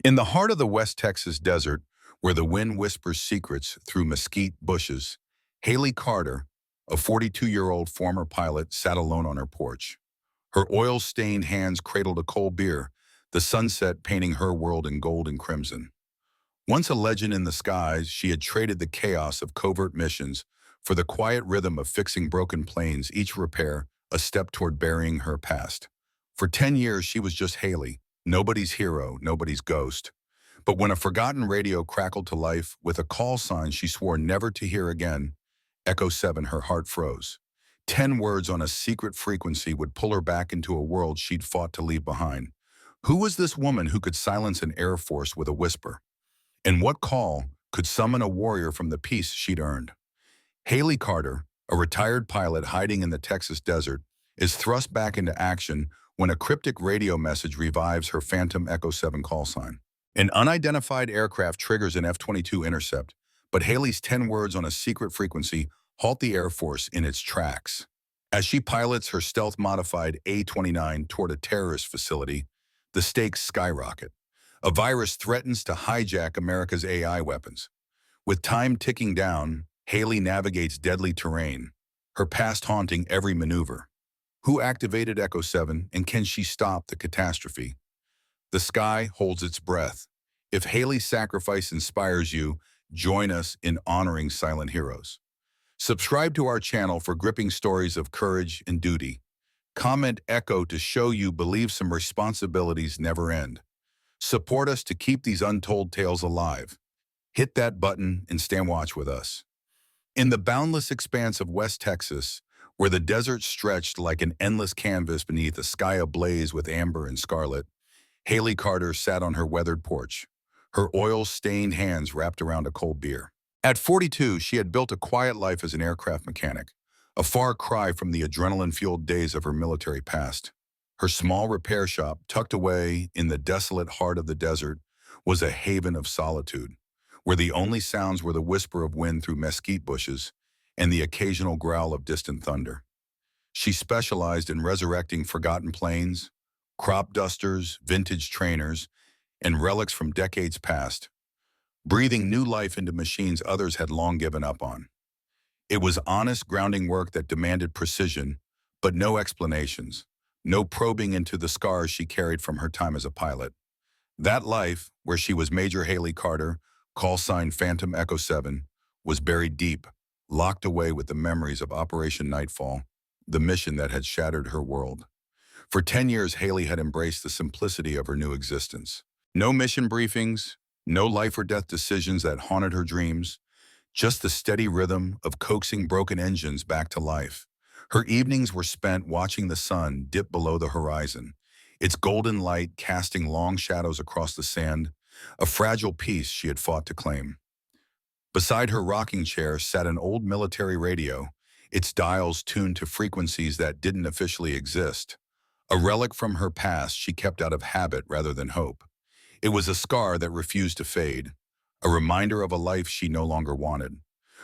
In the heart of the West Texas desert, where the wind whispers secrets through mesquite bushes, Haley Carter, a 42-year-old former pilot, sat alone on her porch. Her oil-stained hands cradled a cold beer, the sunset painting her world in gold and crimson. Once a legend in the skies, she had traded the chaos of covert missions for the quiet rhythm of fixing broken planes, each repair a step toward burying her past. For 10 years, she was just Haley, nobody's hero, nobody's ghost. But when a forgotten radio crackled to life with a call sign she swore never to hear again, Echo 7, her heart froze. 10 words on a secret frequency would pull her back into a world she'd fought to leave behind. Who was this woman who could silence an air force with a whisper? And what call could summon a warrior from the peace she'd earned? Haley Carter, a retired pilot hiding in the Texas desert, is thrust back into action when a cryptic radio message revives her Phantom Echo 7 call sign. An unidentified aircraft triggers an F-22 intercept, but Haley's 10 words on a secret frequency halt the Air Force in its tracks. As she pilots her stealth-modified A-29 toward a terrorist facility, the stakes skyrocket. A virus threatens to hijack America's AI weapons. With time ticking down, Haley navigates deadly terrain, her past haunting every maneuver. Who activated Echo 7, and can she stop the catastrophe? The sky holds its breath. If Haley's sacrifice inspires you, join us in honoring silent heroes. Subscribe to our channel for gripping stories of courage and duty. Comment Echo to show you believe some responsibilities never end. Support us to keep these untold tales alive. Hit that button and stand watch with us. In the boundless expanse of West Texas, where the desert stretched like an endless canvas beneath a sky ablaze with amber and scarlet, Haley Carter sat on her weathered porch, her oil-stained hands wrapped around a cold beer. At 42, she had built a quiet life as an aircraft mechanic, a far cry from the adrenaline-fueled days of her military past. Her small repair shop, tucked away in the desolate heart of the desert, was a haven of solitude, where the only sounds were the whisper of wind through mesquite bushes and the occasional growl of distant thunder. She specialized in resurrecting forgotten planes, crop dusters, vintage trainers, and relics from decades past, breathing new life into machines others had long given up on. It was honest, grounding work that demanded precision, but no explanations, no probing into the scars she carried from her time as a pilot. That life, where she was Major Haley Carter, call sign Phantom Echo 7, was buried deep, locked away with the memories of Operation Nightfall, the mission that had shattered her world. For 10 years, Haley had embraced the simplicity of her new existence. No mission briefings, no life or death decisions that haunted her dreams, just the steady rhythm of coaxing broken engines back to life. Her evenings were spent watching the sun dip below the horizon, its golden light casting long shadows across the sand, a fragile piece she had fought to claim. Beside her rocking chair sat an old military radio, its dials tuned to frequencies that didn't officially exist. A relic from her past she kept out of habit rather than hope. It was a scar that refused to fade, a reminder of a life she no longer wanted.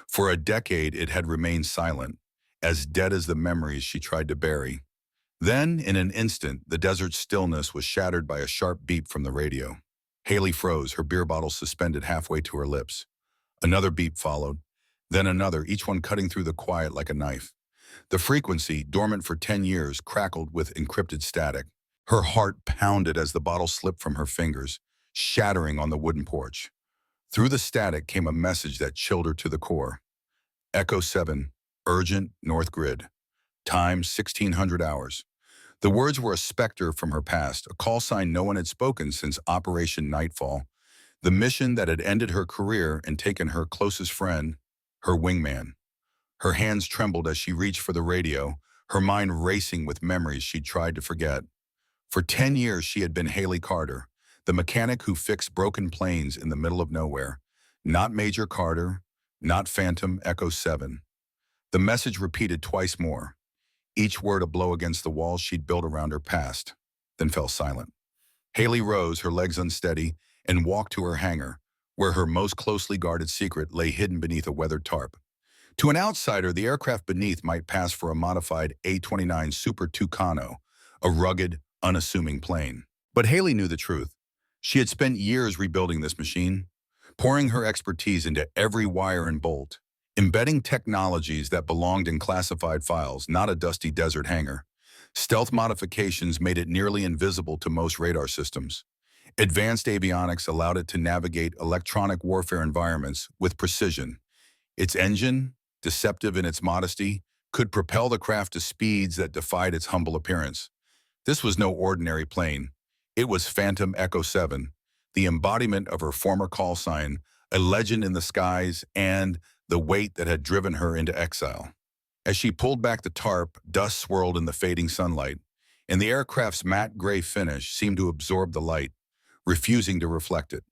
For a decade, it had remained silent, as dead as the memories she tried to bury. Then, in an instant, the desert's stillness was shattered by a sharp beep from the radio. Haley froze, her beer bottle suspended halfway to her lips. Another beep followed, then another, each one cutting through the quiet like a knife. The frequency, dormant for 10 years, crackled with encrypted static. Her heart pounded as the bottle slipped from her fingers, shattering on the wooden porch. Through the static came a message that chilled her to the core. Echo 7, urgent, North Grid. Time 1600 hours. The words were a specter from her past, a call sign no one had spoken since Operation Nightfall, the mission that had ended her career and taken her closest friend, her wingman. Her hands trembled as she reached for the radio, her mind racing with memories she'd tried to forget. For 10 years, she had been Haley Carter, the mechanic who fixed broken planes in the middle of nowhere. Not Major Carter, not Phantom Echo 7. The message repeated twice more, each word a blow against the walls she'd built around her past, then fell silent. Haley rose, her legs unsteady, and walked to her hangar, where her most closely guarded secret lay hidden beneath a weathered tarp. To an outsider, the aircraft beneath might pass for a modified A-29 Super Tucano, a rugged, unassuming plane. But Haley knew the truth. She had spent years rebuilding this machine, pouring her expertise into every wire and bolt, embedding technologies that belonged in classified files, not a dusty desert hangar. Stealth modifications made it nearly invisible to most radar systems. Advanced avionics allowed it to navigate electronic warfare environments with precision. Its engine, deceptive in its modesty, could propel the craft to speeds that defied its humble appearance. This was no ordinary plane. It was Phantom Echo7, the embodiment of her former call sign, a legend in the skies, and the weight that had driven her into exile. As she pulled back the tarp, dust swirled in the fading sunlight, and the aircraft's matte gray finish seemed to absorb the light, refusing to reflect it.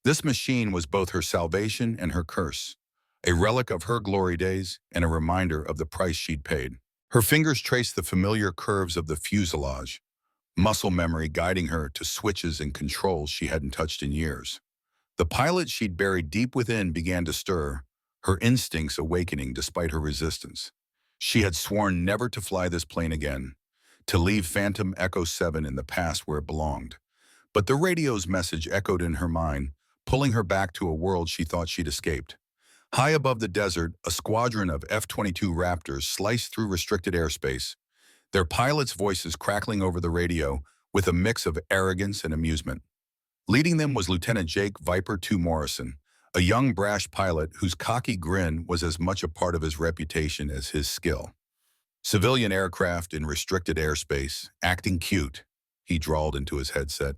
This machine was both her salvation and her curse, a relic of her glory days and a reminder of the price she'd paid. Her fingers traced the familiar curves of the fuselage, muscle memory guiding her to switches and controls she hadn't touched in years. The pilot she'd buried deep within began to stir, her instincts awakening despite her resistance. She had sworn never to fly this plane again, to leave Phantom Echo7 in the past where it belonged. But the radio's message echoed in her mind, pulling her back to a world she thought she'd escaped. High above the desert, a squadron of F-22 Raptors sliced through restricted airspace, their pilots' voices crackling over the radio with a mix of arrogance and amusement. Leading them was Lieutenant Jake Viper 2 Morrison, a young brash pilot whose cocky grin was as much a part of his reputation as his skill. Civilian aircraft in restricted airspace, acting cute, he drawled into his headset.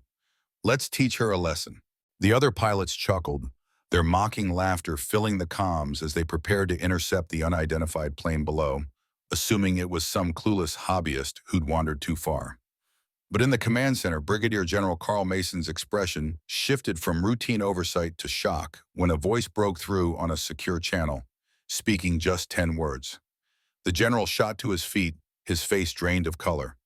Let's teach her a lesson. The other pilots chuckled, their mocking laughter filling the comms as they prepared to intercept the unidentified plane below, assuming it was some clueless hobbyist who'd wandered too far. But in the command center, Brigadier General Carl Mason's expression shifted from routine oversight to shock when a voice broke through on a secure channel, speaking just 10 words. The general shot to his feet, his face drained of color.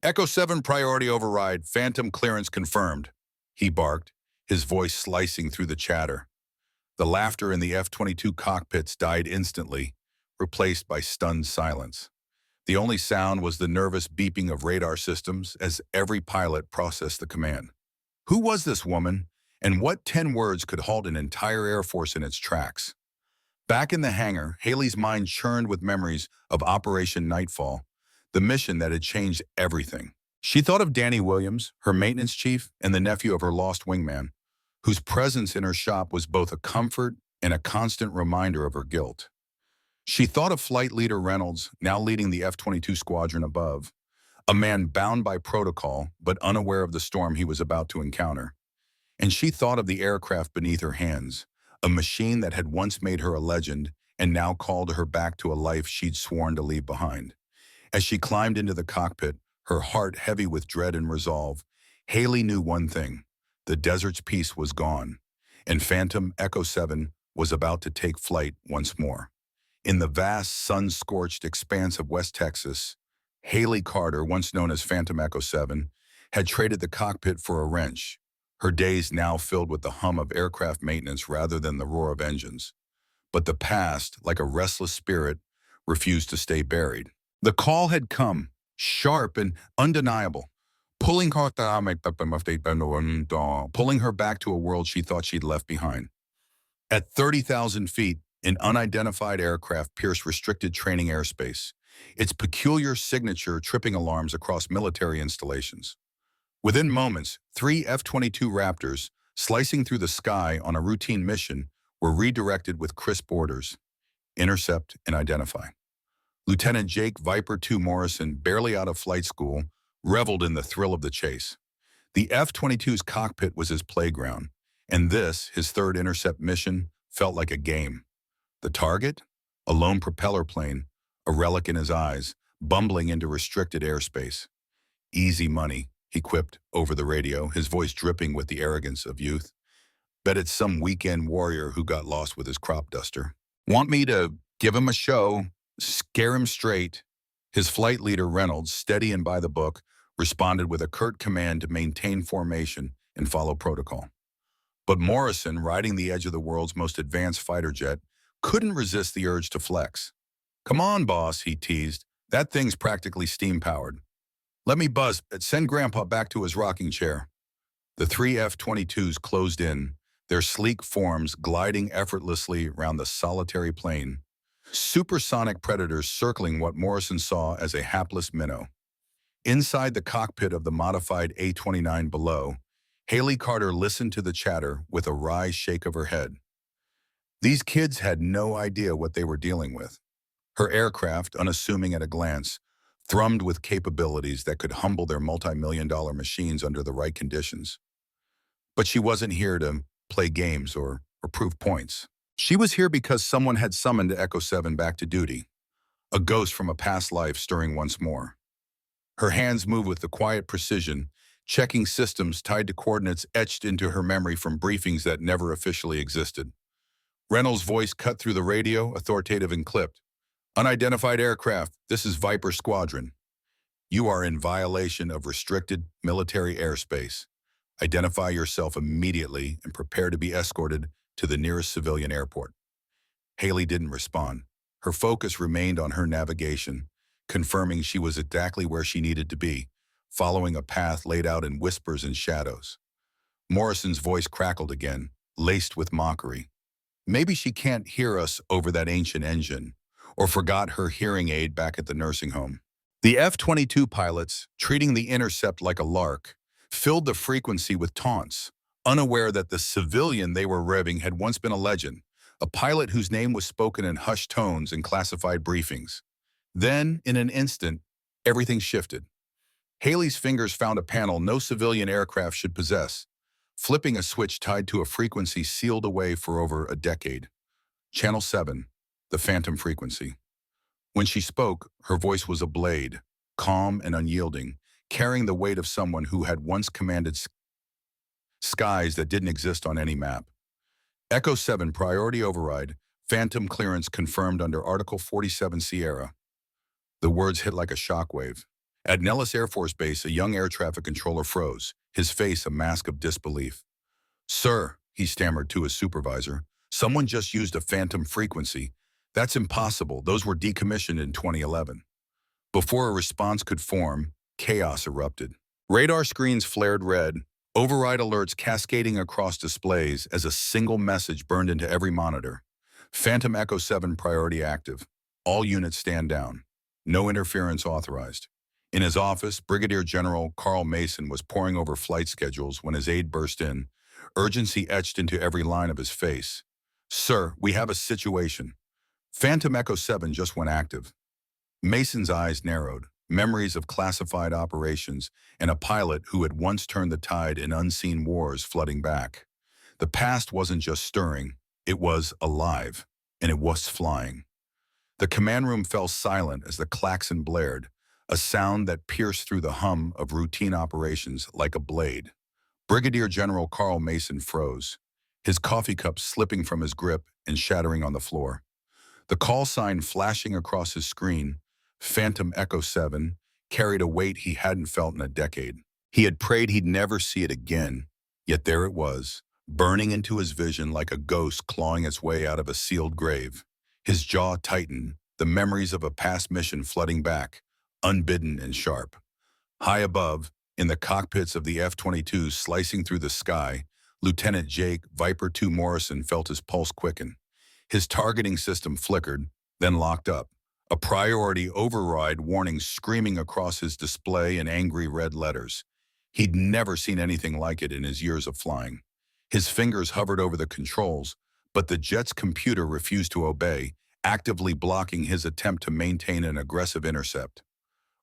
Echo 7 priority override, Phantom clearance confirmed, he barked, his voice slicing through the chatter. The laughter in the F-22 cockpits died instantly, replaced by stunned silence. The only sound was the nervous beeping of radar systems as every pilot processed the command. Who was this woman, and what 10 words could halt an entire Air Force in its tracks? Back in the hangar, Haley's mind churned with memories of Operation Nightfall, the mission that had changed everything. She thought of Danny Williams, her maintenance chief, and the nephew of her lost wingman, whose presence in her shop was both a comfort and a constant reminder of her guilt. She thought of Flight Leader Reynolds, now leading the F-22 squadron above, a man bound by protocol but unaware of the storm he was about to encounter. And she thought of the aircraft beneath her hands, a machine that had once made her a legend and now called her back to a life she'd sworn to leave behind. As she climbed into the cockpit, her heart heavy with dread and resolve, Haley knew one thing. The desert's peace was gone, and Phantom Echo7 was about to take flight once more. In the vast, sun-scorched expanse of West Texas, Haley Carter, once known as Phantom Echo7, had traded the cockpit for a wrench, her days now filled with the hum of aircraft maintenance rather than the roar of engines. But the past, like a restless spirit, refused to stay buried. The call had come, sharp and undeniable, pulling her back to a world she thought she'd left behind. At 30,000 feet, an unidentified aircraft pierced restricted training airspace, its peculiar signature tripping alarms across military installations. Within moments, 3 F-22 Raptors, slicing through the sky on a routine mission, were redirected with crisp orders: intercept and identify. Lieutenant Jake Viper 2 Morrison, barely out of flight school, reveled in the thrill of the chase. The F-22's cockpit was his playground, and this, his third intercept mission, felt like a game. The target? A lone propeller plane, a relic in his eyes, bumbling into restricted airspace. Easy money, he quipped over the radio, his voice dripping with the arrogance of youth. Bet it's some weekend warrior who got lost with his crop duster. Want me to give him a show, scare him straight? His flight leader, Reynolds, steady and by the book, responded with a curt command to maintain formation and follow protocol. But Morrison, riding the edge of the world's most advanced fighter jet, couldn't resist the urge to flex. Come on, boss, he teased. That thing's practically steam-powered. Let me buzz, send Grandpa back to his rocking chair. The three F-22s closed in, their sleek forms gliding effortlessly around the solitary plane, supersonic predators circling what Morrison saw as a hapless minnow. Inside the cockpit of the modified A-29 below, Haley Carter listened to the chatter with a wry shake of her head. These kids had no idea what they were dealing with. Her aircraft, unassuming at a glance, thrummed with capabilities that could humble their multi-million-dollar machines under the right conditions. But she wasn't here to play games or prove points. She was here because someone had summoned Echo-7 back to duty, a ghost from a past life stirring once more. Her hands moved with the quiet precision, checking systems tied to coordinates etched into her memory from briefings that never officially existed. Reynolds' voice cut through the radio, authoritative and clipped. "Unidentified aircraft, this is Viper Squadron. You are in violation of restricted military airspace. Identify yourself immediately and prepare to be escorted to the nearest civilian airport." Haley didn't respond. Her focus remained on her navigation, confirming she was exactly where she needed to be, following a path laid out in whispers and shadows. Morrison's voice crackled again, laced with mockery. "Maybe she can't hear us over that ancient engine, or forgot her hearing aid back at the nursing home." The F-22 pilots, treating the intercept like a lark, filled the frequency with taunts, unaware that the civilian they were revving had once been a legend, a pilot whose name was spoken in hushed tones in classified briefings. Then, in an instant, everything shifted. Haley's fingers found a panel no civilian aircraft should possess, flipping a switch tied to a frequency sealed away for over a decade. Channel 7, the Phantom frequency. When she spoke, her voice was a blade, calm and unyielding, carrying the weight of someone who had once commanded skies that didn't exist on any map. Echo-7 priority override, Phantom clearance confirmed under Article 47 Sierra. The words hit like a shockwave. At Nellis Air Force Base, a young air traffic controller froze, his face a mask of disbelief. "Sir," he stammered to his supervisor, "someone just used a Phantom frequency. That's impossible. Those were decommissioned in 2011. Before a response could form, chaos erupted. Radar screens flared red, override alerts cascading across displays as a single message burned into every monitor. Phantom Echo-7 priority active. All units stand down. No interference authorized. In his office, Brigadier General Carl Mason was poring over flight schedules when his aide burst in, urgency etched into every line of his face. "Sir, we have a situation. Phantom Echo-7 just went active." Mason's eyes narrowed, memories of classified operations and a pilot who had once turned the tide in unseen wars flooding back. The past wasn't just stirring, it was alive, and it was flying. The command room fell silent as the klaxon blared, a sound that pierced through the hum of routine operations like a blade. Brigadier General Carl Mason froze, his coffee cup slipping from his grip and shattering on the floor. The call sign flashing across his screen, Phantom Echo-7, carried a weight he hadn't felt in a decade. He had prayed he'd never see it again, yet there it was, burning into his vision like a ghost clawing its way out of a sealed grave. His jaw tightened, the memories of a past mission flooding back, unbidden and sharp. High above, in the cockpits of the F-22 slicing through the sky, Lieutenant Jake Viper 2 Morrison felt his pulse quicken. His targeting system flickered, then locked up, a priority override warning screaming across his display in angry red letters. He'd never seen anything like it in his years of flying. His fingers hovered over the controls, but the jet's computer refused to obey, actively blocking his attempt to maintain an aggressive intercept.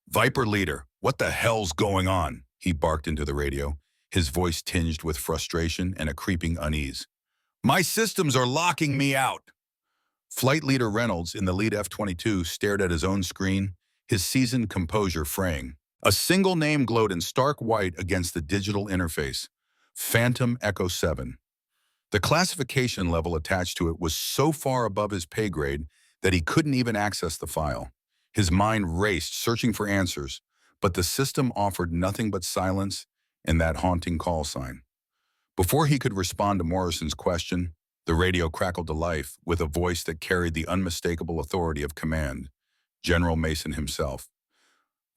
"Viper leader, what the hell's going on?" he barked into the radio, his voice tinged with frustration and a creeping unease. "My systems are locking me out." Flight leader Reynolds in the lead F-22 stared at his own screen, his seasoned composure fraying. A single name glowed in stark white against the digital interface: Phantom Echo-7. The classification level attached to it was so far above his pay grade that he couldn't even access the file. His mind raced, searching for answers, but the system offered nothing but silence and that haunting call sign. Before he could respond to Morrison's question, the radio crackled to life with a voice that carried the unmistakable authority of command, General Mason himself.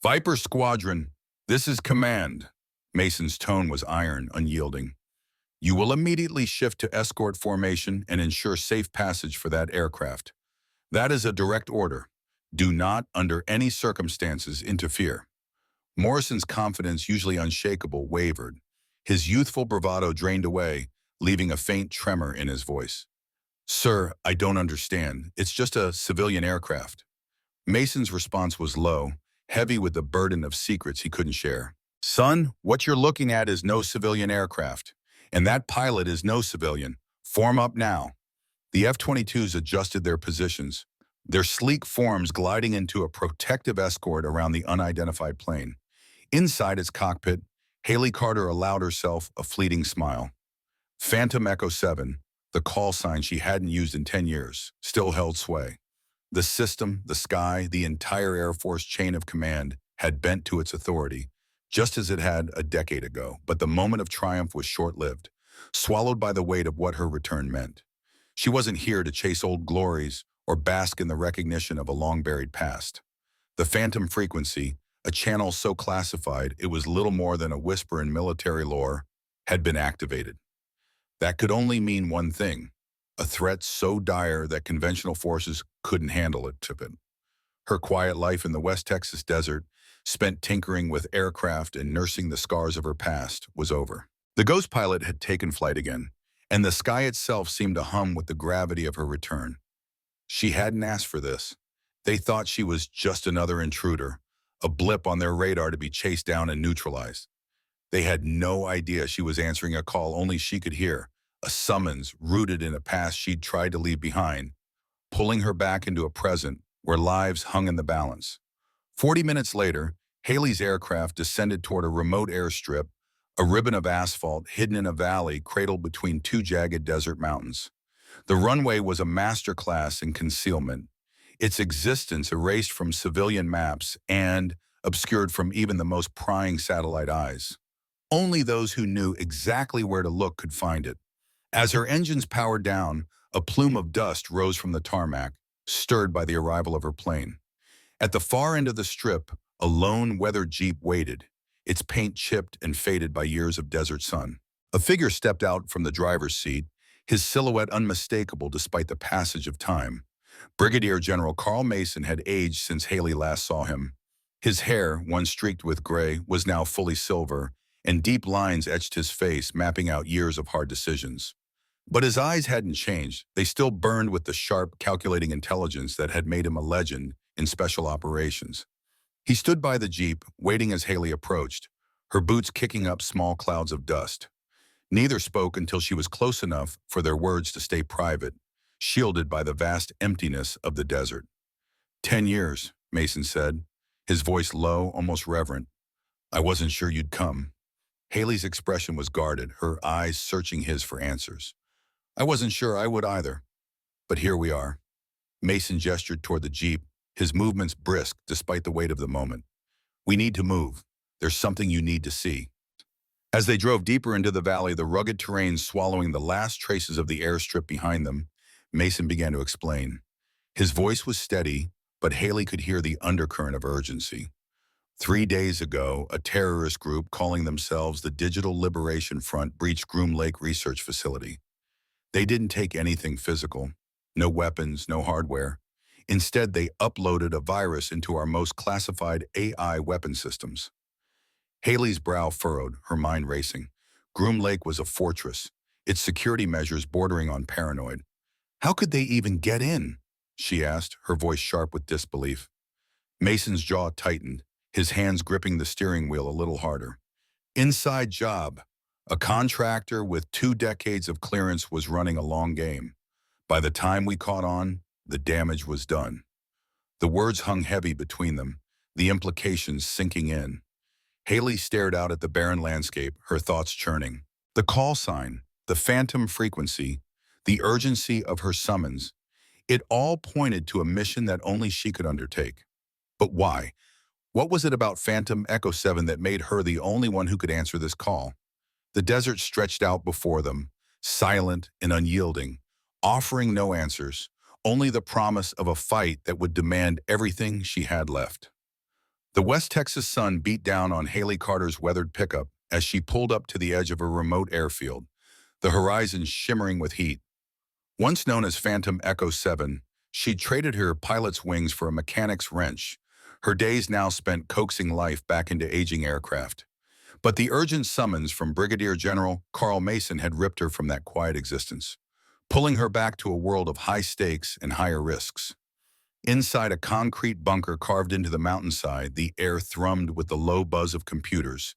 "Viper Squadron, this is command. Mason's tone was iron, unyielding. You will immediately shift to escort formation and ensure safe passage for that aircraft. That is a direct order. Do not, under any circumstances, interfere. Morrison's confidence, usually unshakable, wavered. His youthful bravado drained away, leaving a faint tremor in his voice. Sir, I don't understand. It's just a civilian aircraft. Mason's response was low, heavy with the burden of secrets he couldn't share. Son, what you're looking at is no civilian aircraft. And that pilot is no civilian. Form up now. The F-22s adjusted their positions, their sleek forms gliding into a protective escort around the unidentified plane. Inside its cockpit, Haley Carter allowed herself a fleeting smile. Phantom Echo7, the call sign she hadn't used in 10 years, still held sway. The system, the sky, the entire Air Force chain of command had bent to its authority, just as it had a decade ago, but the moment of triumph was short-lived, swallowed by the weight of what her return meant. She wasn't here to chase old glories or bask in the recognition of a long-buried past. The phantom frequency, a channel so classified it was little more than a whisper in military lore, had been activated. That could only mean one thing, a threat so dire that conventional forces couldn't handle it. Her quiet life in the West Texas desert, spent tinkering with aircraft and nursing the scars of her past, was over. The ghost pilot had taken flight again, and the sky itself seemed to hum with the gravity of her return. She hadn't asked for this. They thought she was just another intruder, a blip on their radar to be chased down and neutralized. They had no idea she was answering a call only she could hear, a summons rooted in a past she'd tried to leave behind, pulling her back into a present where lives hung in the balance. 40 minutes later, Haley's aircraft descended toward a remote airstrip, a ribbon of asphalt hidden in a valley cradled between two jagged desert mountains. The runway was a masterclass in concealment, its existence erased from civilian maps and obscured from even the most prying satellite eyes. Only those who knew exactly where to look could find it. As her engines powered down, a plume of dust rose from the tarmac, stirred by the arrival of her plane. At the far end of the strip, a lone, weathered Jeep waited, its paint chipped and faded by years of desert sun. A figure stepped out from the driver's seat, his silhouette unmistakable despite the passage of time. Brigadier General Carl Mason had aged since Haley last saw him. His hair, once streaked with gray, was now fully silver, and deep lines etched his face, mapping out years of hard decisions. But his eyes hadn't changed. They still burned with the sharp, calculating intelligence that had made him a legend in special operations. He stood by the Jeep, waiting as Haley approached, her boots kicking up small clouds of dust. Neither spoke until she was close enough for their words to stay private, shielded by the vast emptiness of the desert. 10 years, Mason said, his voice low, almost reverent. I wasn't sure you'd come. Haley's expression was guarded, her eyes searching his for answers. I wasn't sure I would either. But here we are. Mason gestured toward the Jeep, his movements brisk despite the weight of the moment. We need to move. There's something you need to see. As they drove deeper into the valley, the rugged terrain swallowing the last traces of the airstrip behind them, Mason began to explain. His voice was steady, but Haley could hear the undercurrent of urgency. 3 days ago, a terrorist group calling themselves the Digital Liberation Front breached Groom Lake Research Facility. They didn't take anything physical, no weapons, no hardware. Instead, they uploaded a virus into our most classified AI weapon systems. Haley's brow furrowed, her mind racing. Groom Lake was a fortress, its security measures bordering on paranoid. How could they even get in? She asked, her voice sharp with disbelief. Mason's jaw tightened, his hands gripping the steering wheel a little harder. Inside job. A contractor with 2 decades of clearance was running a long game. By the time we caught on, the damage was done. The words hung heavy between them, the implications sinking in. Haley stared out at the barren landscape, her thoughts churning. The call sign, the phantom frequency, the urgency of her summons, it all pointed to a mission that only she could undertake. But why? What was it about Phantom Echo7 that made her the only one who could answer this call? The desert stretched out before them, silent and unyielding, offering no answers, only the promise of a fight that would demand everything she had left. The West Texas sun beat down on Haley Carter's weathered pickup as she pulled up to the edge of a remote airfield, the horizon shimmering with heat. Once known as Phantom Echo7, she'd traded her pilot's wings for a mechanic's wrench, her days now spent coaxing life back into aging aircraft. But the urgent summons from Brigadier General Carl Mason had ripped her from that quiet existence, pulling her back to a world of high stakes and higher risks. Inside a concrete bunker carved into the mountainside, the air thrummed with the low buzz of computers,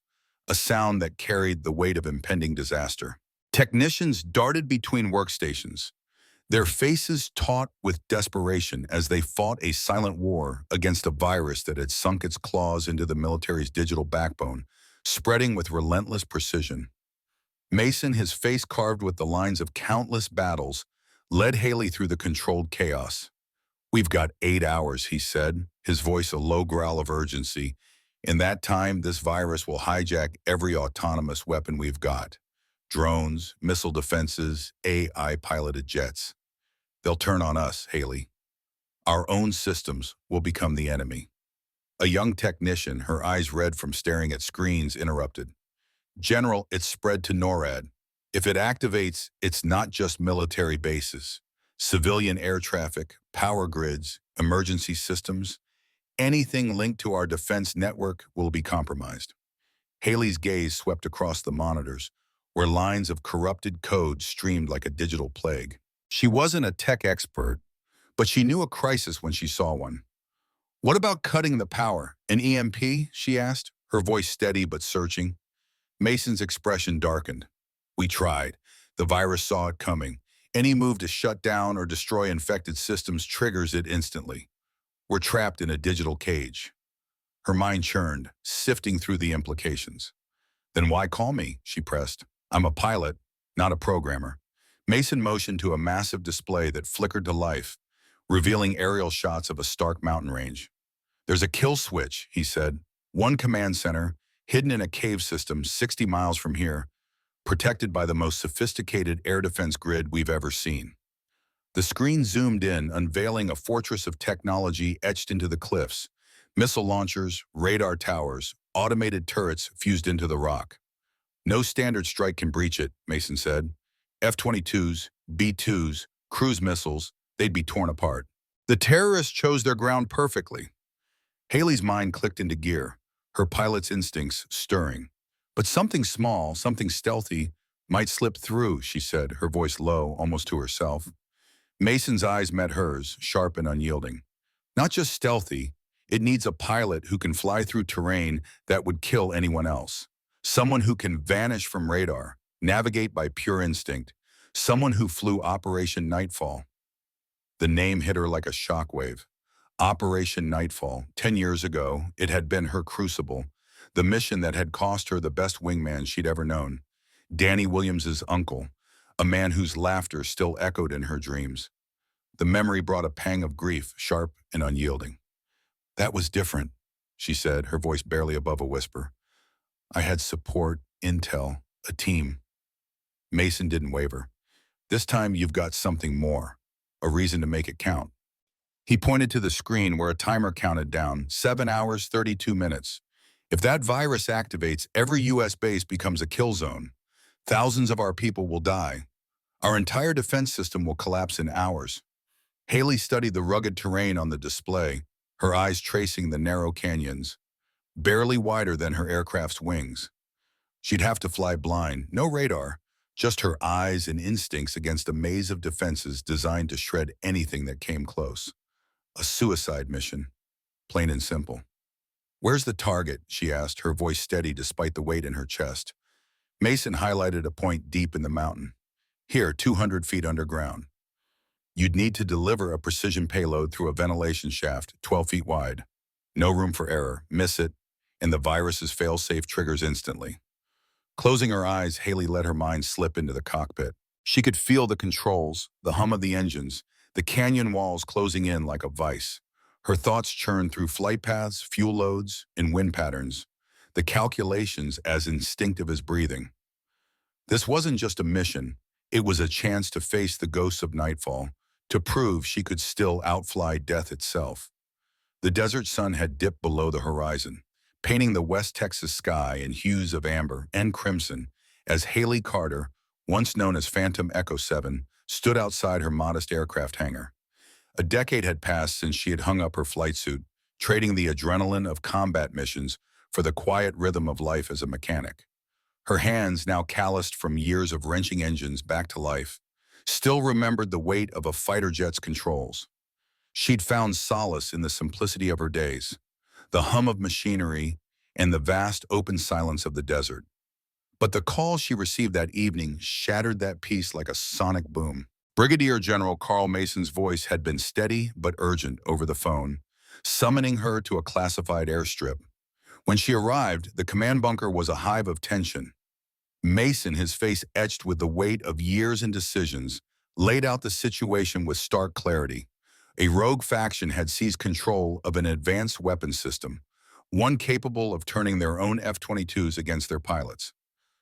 a sound that carried the weight of impending disaster. Technicians darted between workstations, their faces taut with desperation as they fought a silent war against a virus that had sunk its claws into the military's digital backbone, spreading with relentless precision. Mason, his face carved with the lines of countless battles, led Haley through the controlled chaos. "We've got 8 hours," he said, his voice a low growl of urgency. "In that time, this virus will hijack every autonomous weapon we've got. Drones, missile defenses, AI-piloted jets. They'll turn on us, Haley. Our own systems will become the enemy." A young technician, her eyes red from staring at screens, interrupted. "General, it's spread to NORAD. If it activates, it's not just military bases. Civilian air traffic, power grids, emergency systems, anything linked to our defense network will be compromised." Haley's gaze swept across the monitors, where lines of corrupted code streamed like a digital plague. She wasn't a tech expert, but she knew a crisis when she saw one. "What about cutting the power? An EMP?" she asked, her voice steady but searching. Mason's expression darkened. "We tried. The virus saw it coming. Any move to shut down or destroy infected systems triggers it instantly. We're trapped in a digital cage." Her mind churned, sifting through the implications. "Then why call me?" she pressed. "I'm a pilot, not a programmer." Mason motioned to a massive display that flickered to life, revealing aerial shots of a stark mountain range. "There's a kill switch," he said. "One command center, hidden in a cave system 60 miles from here, protected by the most sophisticated air defense grid we've ever seen." The screen zoomed in, unveiling a fortress of technology etched into the cliffs. Missile launchers, radar towers, automated turrets fused into the rock. "No standard strike can breach it," Mason said. "F-22s, B-2s, cruise missiles, they'd be torn apart." The terrorists chose their ground perfectly. Haley's mind clicked into gear, her pilot's instincts stirring. "But something small, something stealthy, might slip through," she said, her voice low, almost to herself. Mason's eyes met hers, sharp and unyielding. "Not just stealthy, it needs a pilot who can fly through terrain that would kill anyone else. Someone who can vanish from radar, navigate by pure instinct. Someone who flew Operation Nightfall." The name hit her like a shockwave. Operation Nightfall. 10 years ago, it had been her crucible, the mission that had cost her the best wingman she'd ever known. Danny Williams's uncle, a man whose laughter still echoed in her dreams. The memory brought a pang of grief, sharp and unyielding. "That was different," she said, her voice barely above a whisper. "I had support, intel, a team." Mason didn't waver. "This time you've got something more, a reason to make it count." He pointed to the screen where a timer counted down, 7 hours, 32 minutes. "If that virus activates, every U.S. base becomes a kill zone. Thousands of our people will die. Our entire defense system will collapse in hours." Haley studied the rugged terrain on the display, her eyes tracing the narrow canyons, barely wider than her aircraft's wings. She'd have to fly blind, no radar, just her eyes and instincts against a maze of defenses designed to shred anything that came close. A suicide mission, plain and simple. "Where's the target?" she asked, her voice steady despite the weight in her chest. Mason highlighted a point deep in the mountain. "Here, 200 feet underground. You'd need to deliver a precision payload through a ventilation shaft, 12 feet wide. No room for error. Miss it, and the virus's fail-safe triggers instantly." Closing her eyes, Haley let her mind slip into the cockpit. She could feel the controls, the hum of the engines, the canyon walls closing in like a vice. Her thoughts churned through flight paths, fuel loads, and wind patterns, the calculations as instinctive as breathing. This wasn't just a mission, it was a chance to face the ghosts of nightfall, to prove she could still outfly death itself. The desert sun had dipped below the horizon, painting the West Texas sky in hues of amber and crimson as Haley Carter, once known as Phantom Echo7, stood outside her modest aircraft hangar. A decade had passed since she had hung up her flight suit, trading the adrenaline of combat missions for the quiet rhythm of life as a mechanic. Her hands, now calloused from years of wrenching engines back to life, still remembered the weight of a fighter jet's controls. She'd found solace in the simplicity of her days, the hum of machinery, and the vast open silence of the desert. But the call she received that evening shattered that peace like a sonic boom. Brigadier General Carl Mason's voice had been steady but urgent over the phone, summoning her to a classified airstrip. When she arrived, the command bunker was a hive of tension. Mason, his face etched with the weight of years and decisions, laid out the situation with stark clarity. A rogue faction had seized control of an advanced weapons system, one capable of turning their own F-22s against their pilots.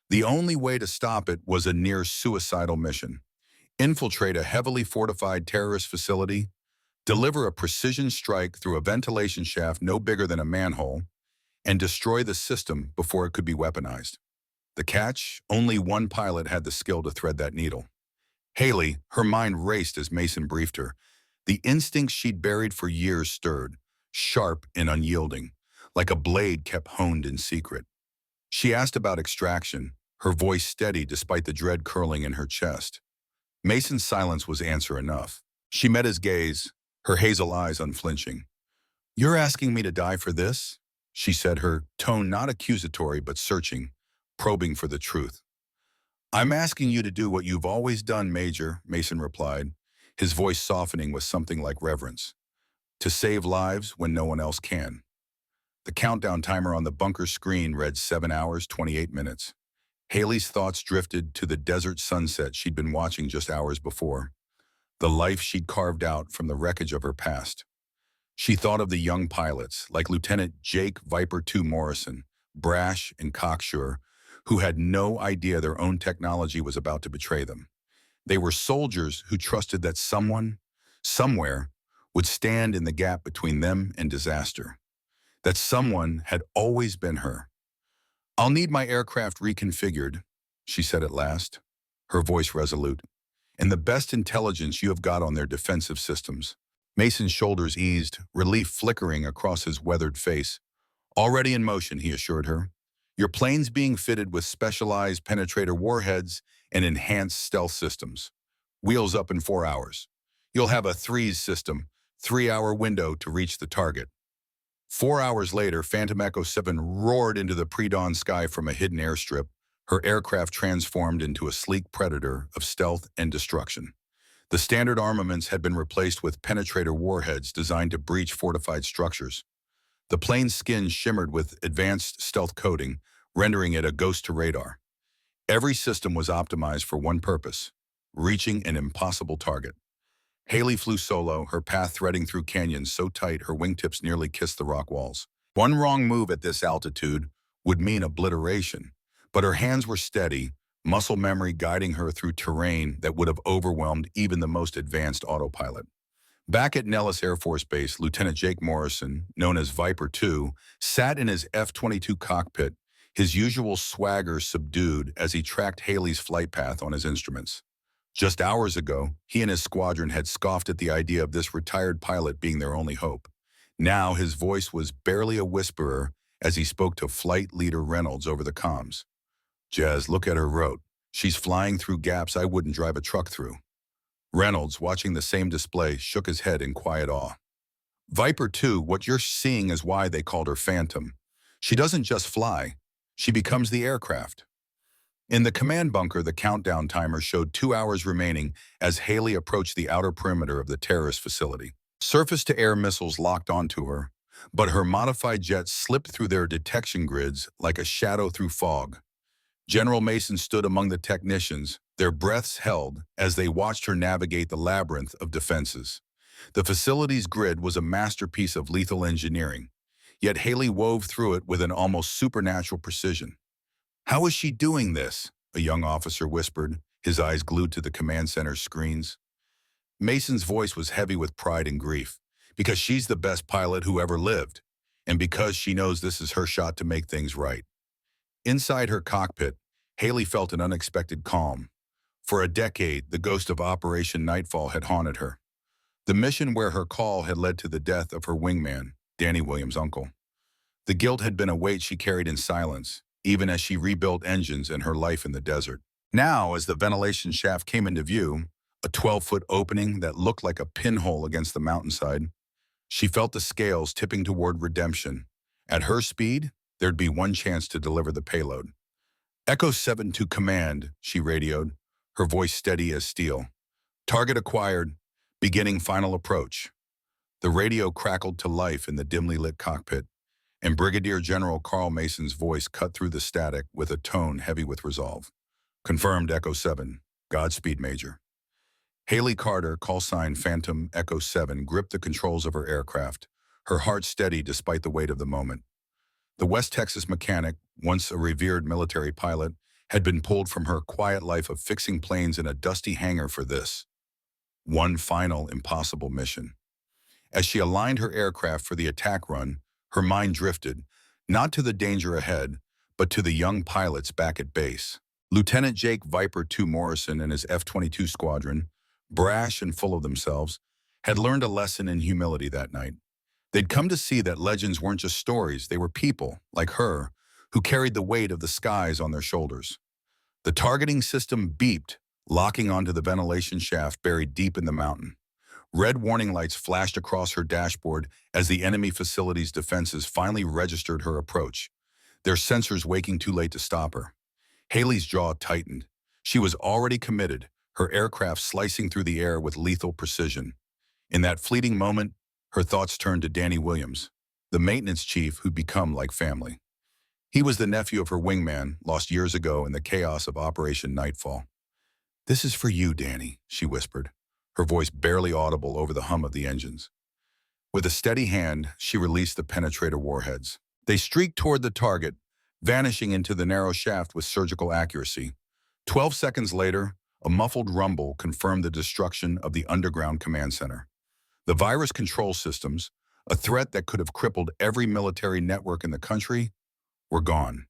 The only way to stop it was a near-suicidal mission: infiltrate a heavily fortified terrorist facility, deliver a precision strike through a ventilation shaft no bigger than a manhole, and destroy the system before it could be weaponized. The catch? Only one pilot had the skill to thread that needle. Haley, her mind raced as Mason briefed her. The instincts she'd buried for years stirred, sharp and unyielding, like a blade kept honed in secret. She asked about extraction, her voice steady despite the dread curling in her chest. Mason's silence was answer enough. She met his gaze, her hazel eyes unflinching. "You're asking me to die for this?" she said, her tone not accusatory but searching, probing for the truth. "I'm asking you to do what you've always done, Major," Mason replied, his voice softening with something like reverence. "To save lives when no one else can." The countdown timer on the bunker screen read 7 hours, 28 minutes. Haley's thoughts drifted to the desert sunset she'd been watching just hours before, the life she'd carved out from the wreckage of her past. She thought of the young pilots, like Lieutenant Jake Viper II Morrison, brash and cocksure, who had no idea their own technology was about to betray them. They were soldiers who trusted that someone, somewhere, would stand in the gap between them and disaster. That someone had always been her. "I'll need my aircraft reconfigured," she said at last, her voice resolute, "and the best intelligence you have got on their defensive systems." Mason's shoulders eased, relief flickering across his weathered face. "Already in motion," he assured her. "Your plane's being fitted with specialized penetrator warheads and enhanced stealth systems. Wheels up in 4 hours. You'll have a threes system, 3-hour window to reach the target." 4 hours later, Phantom Echo7 roared into the pre-dawn sky from a hidden airstrip, her aircraft transformed into a sleek predator of stealth and destruction. The standard armaments had been replaced with penetrator warheads designed to breach fortified structures. The plane's skin shimmered with advanced stealth coating, rendering it a ghost to radar. Every system was optimized for one purpose: reaching an impossible target. Haley flew solo, her path threading through canyons so tight her wingtips nearly kissed the rock walls. One wrong move at this altitude would mean obliteration, but her hands were steady, muscle memory guiding her through terrain that would have overwhelmed even the most advanced autopilot. Back at Nellis Air Force Base, Lieutenant Jake Morrison, known as Viper II, sat in his F-22 cockpit, his usual swagger subdued as he tracked Haley's flight path on his instruments. Just hours ago, he and his squadron had scoffed at the idea of this retired pilot being their only hope. Now his voice was barely a whisperer as he spoke to Flight Leader Reynolds over the comms. "Jazz, look at her route. She's flying through gaps I wouldn't drive a truck through." Reynolds, watching the same display, shook his head in quiet awe. "Viper II, what you're seeing is why they called her Phantom. She doesn't just fly, she becomes the aircraft." In the command bunker, the countdown timer showed 2 hours remaining as Haley approached the outer perimeter of the terrorist facility. Surface-to-air missiles locked onto her, but her modified jets slipped through their detection grids like a shadow through fog. General Mason stood among the technicians, their breaths held as they watched her navigate the labyrinth of defenses. The facility's grid was a masterpiece of lethal engineering, yet Haley wove through it with an almost supernatural precision. "How is she doing this?" a young officer whispered, his eyes glued to the command center's screens. Mason's voice was heavy with pride and grief. "Because she's the best pilot who ever lived. and because she knows this is her shot to make things right. Inside her cockpit, Haley felt an unexpected calm. For a decade, the ghost of Operation Nightfall had haunted her. The mission where her call had led to the death of her wingman, Danny Williams' uncle. The guilt had been a weight she carried in silence, even as she rebuilt engines and her life in the desert. Now, as the ventilation shaft came into view, a 12-foot opening that looked like a pinhole against the mountainside, she felt the scales tipping toward redemption. At her speed, there'd be one chance to deliver the payload. Echo 7 to command, she radioed, her voice steady as steel. Target acquired, beginning final approach. The radio crackled to life in the dimly lit cockpit, and Brigadier General Carl Mason's voice cut through the static with a tone heavy with resolve. Confirmed, Echo 7. Godspeed, Major. Haley Carter, call sign Phantom Echo 7, gripped the controls of her aircraft, her heart steady despite the weight of the moment. The West Texas mechanic, once a revered military pilot, had been pulled from her quiet life of fixing planes in a dusty hangar for this one final impossible mission. As she aligned her aircraft for the attack run, her mind drifted, not to the danger ahead, but to the young pilots back at base. Lieutenant Jake Viper II Morrison and his F-22 squadron, brash and full of themselves, had learned a lesson in humility that night. They'd come to see that legends weren't just stories, they were people, like her, who carried the weight of the skies on their shoulders. The targeting system beeped, locking onto the ventilation shaft buried deep in the mountain. Red warning lights flashed across her dashboard as the enemy facility's defenses finally registered her approach, their sensors waking too late to stop her. Haley's jaw tightened. She was already committed, her aircraft slicing through the air with lethal precision. In that fleeting moment, her thoughts turned to Danny Williams, the maintenance chief who'd become like family. He was the nephew of her wingman, lost years ago in the chaos of Operation Nightfall. "This is for you, Danny," she whispered, her voice barely audible over the hum of the engines. With a steady hand, she released the penetrator warheads. They streaked toward the target, vanishing into the narrow shaft with surgical accuracy. 12 seconds later, a muffled rumble confirmed the destruction of the underground command center. The virus control systems, a threat that could have crippled every military network in the country, were gone.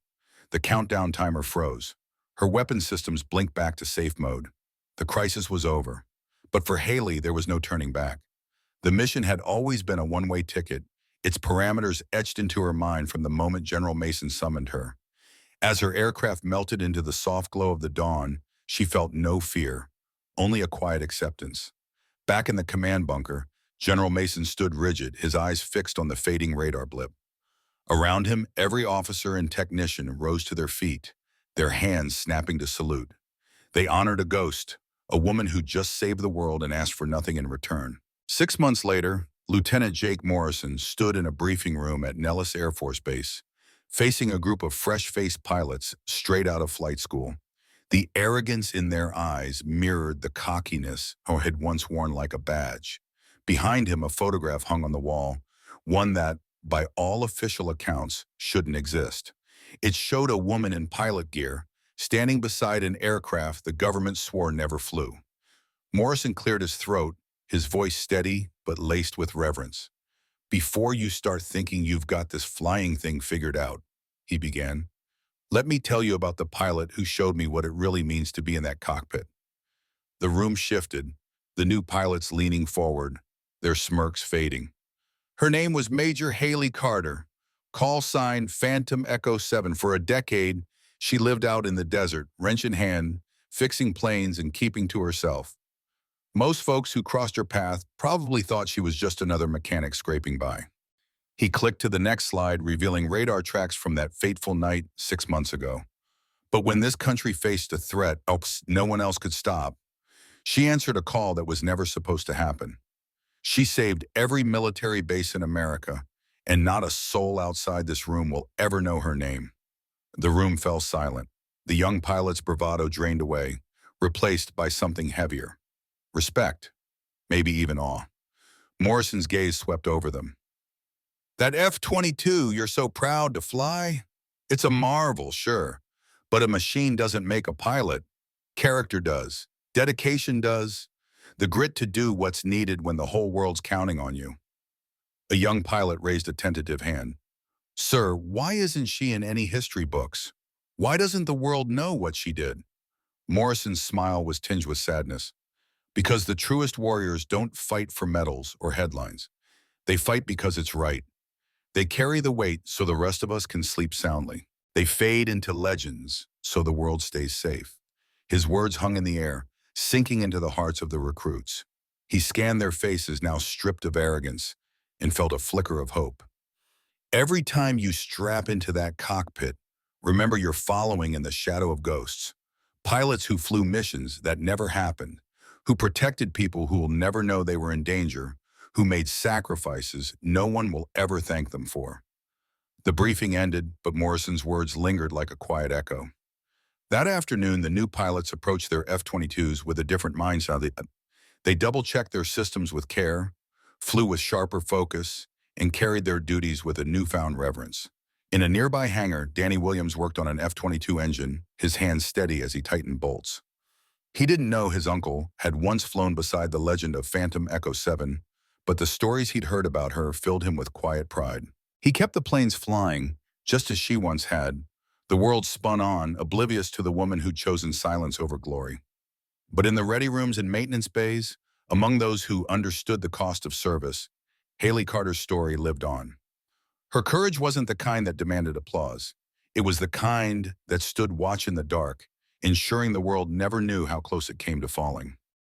The countdown timer froze. Her weapon systems blinked back to safe mode. The crisis was over. But for Haley, there was no turning back. The mission had always been a one-way ticket, its parameters etched into her mind from the moment General Mason summoned her. As her aircraft melted into the soft glow of the dawn, she felt no fear, only a quiet acceptance. Back in the command bunker, General Mason stood rigid, his eyes fixed on the fading radar blip. Around him, every officer and technician rose to their feet, their hands snapping to salute. They honored a ghost, a woman who just saved the world and asked for nothing in return. 6 months later, Lieutenant Jake Morrison stood in a briefing room at Nellis Air Force Base, facing a group of fresh-faced pilots straight out of flight school. The arrogance in their eyes mirrored the cockiness he had once worn like a badge. Behind him, a photograph hung on the wall, one that, by all official accounts, shouldn't exist. It showed a woman in pilot gear, standing beside an aircraft the government swore never flew. Morrison cleared his throat, his voice steady but laced with reverence. "Before you start thinking you've got this flying thing figured out," he began, "let me tell you about the pilot who showed me what it really means to be in that cockpit." The room shifted, the new pilots leaning forward, their smirks fading. Her name was Major Haley Carter, call sign Phantom Echo 7. For a decade, she lived out in the desert, wrench in hand, fixing planes and keeping to herself. Most folks who crossed her path probably thought she was just another mechanic scraping by. He clicked to the next slide, revealing radar tracks from that fateful night 6 months ago. But when this country faced a threat no one else could stop, she answered a call that was never supposed to happen. She saved every military base in America, and not a soul outside this room will ever know her name. The room fell silent. The young pilot's bravado drained away, replaced by something heavier. Respect, maybe even awe. Morrison's gaze swept over them. "That F-22 you're so proud to fly? It's a marvel, sure, but a machine doesn't make a pilot. Character does. Dedication does. The grit to do what's needed when the whole world's counting on you." A young pilot raised a tentative hand. Sir, why isn't she in any history books? Why doesn't the world know what she did? Morrison's smile was tinged with sadness. Because the truest warriors don't fight for medals or headlines. They fight because it's right. They carry the weight so the rest of us can sleep soundly. They fade into legends so the world stays safe. His words hung in the air, sinking into the hearts of the recruits. He scanned their faces now stripped of arrogance and felt a flicker of hope. Every time you strap into that cockpit, remember you're following in the shadow of ghosts. Pilots who flew missions that never happened, who protected people who will never know they were in danger, who made sacrifices no one will ever thank them for. The briefing ended, but Morrison's words lingered like a quiet echo. That afternoon, the new pilots approached their F-22s with a different mindset. They double-checked their systems with care, flew with sharper focus, and carried their duties with a newfound reverence. In a nearby hangar, Danny Williams worked on an F-22 engine, his hands steady as he tightened bolts. He didn't know his uncle had once flown beside the legend of Phantom Echo7, but the stories he'd heard about her filled him with quiet pride. He kept the planes flying, just as she once had. The world spun on, oblivious to the woman who'd chosen silence over glory. But in the ready rooms and maintenance bays, among those who understood the cost of service, Haley Carter's story lived on. Her courage wasn't the kind that demanded applause. It was the kind that stood watch in the dark, ensuring the world never knew how close it came to falling.